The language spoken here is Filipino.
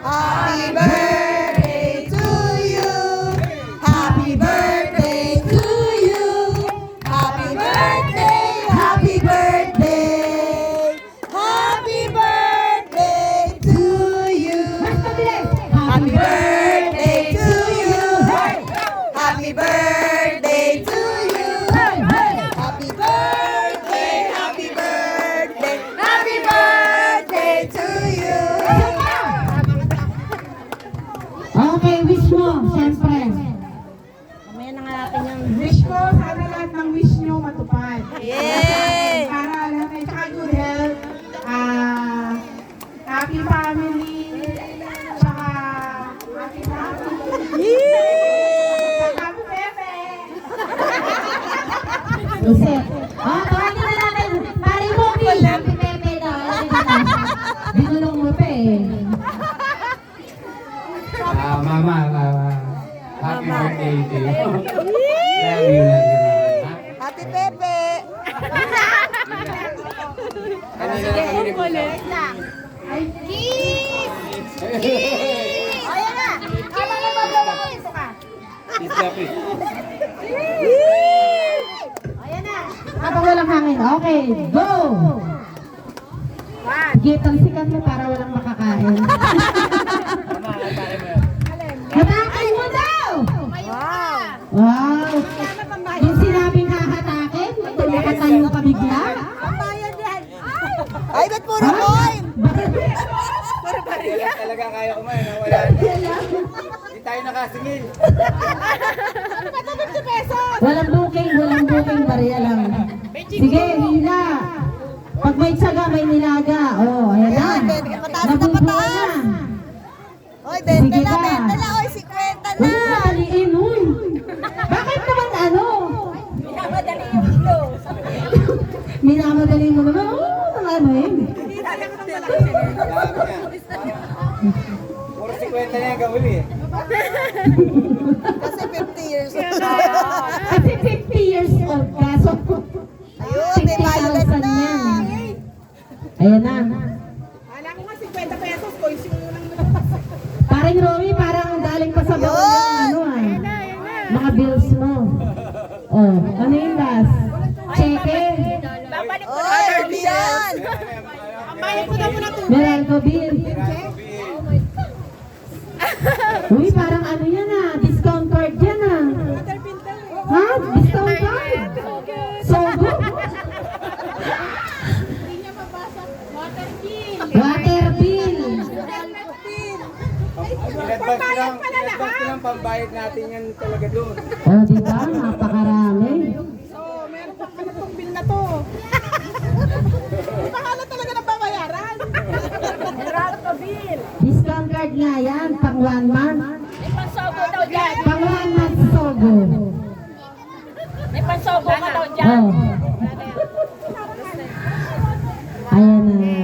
Happy birthday to you. Happy birthday to you. Happy birthday, happy birthday. Happy birthday to you. Happy birthday to you. Happy birthday to you. Happy birthday, happy birthday. Happy birthday to you. Okay, wish mo, siyempre. Mamaya na nga natin yung Wish ko, sana lahat ng wish nyo matupad. Yay! Para lahat ay saka good health, happy family, saka happy family. Happy Pepe! Luset. Tawagin na natin. Pari mo, Happy Pepe daw. Binulong mo pa eh. Mama, happy birthday to you. Love you, love you. Happy Pepe! Kanina lang kami nag-usap. Ayan na! Habang nagbablog ka. Please, please. Ayan na! Habang walang hangin. Okay, go! Gitang sikat mo para walang makakain. Hatakin mo daw! Wow! Wow! Yung sinabing hahatakin, tumikatayo ka bigla. Pambayad yan! Ay, ba't puro coin? Kaya talaga kaya kumain. Wala. Hindi tayo nakasingil. Walang booking, bariya lang. Sige, hila. Pag may tsaga, may nilaga. Oh, ayan na. Ayan, pataas na Nabubuo pataas. na. Oy, benta Sige na, ba? benta na! Oy, 50 na! Huwag mo aliin, uy. Bakit naman ano? Pinamadali yung ilo. Minamadali mo naman. Oo, ano eh. Dami niya. Puro 50 na yung gawin eh. Kasi 50 years old. Kasi 50 years old ka. So, Ayun, may violet 50,000 na! yan. Ayan na. Wala ko nga 50 pesos, coins yung unang Paring Romy, parang galing pa sa baon Yun! yung ano ah. Mga bills mo. Oh, ano yung last? Cheque. Oy, yan! Meralco bill. Uy, parang ano yan ah. Discount card yan ah. Ha? Discount card? Sogo? Water bill. In-advance ko lang pambayad natin yan talaga doon. Oh, di ba? Napakarami. So, meron pang ano tong bill na to. Pahala talaga ng babayaran. Discount card nga yan. Pang 1 month. May pansogo daw dyan. Pang 1 month Sogo. May pansogo ka daw dyan. Oh. Ayan na.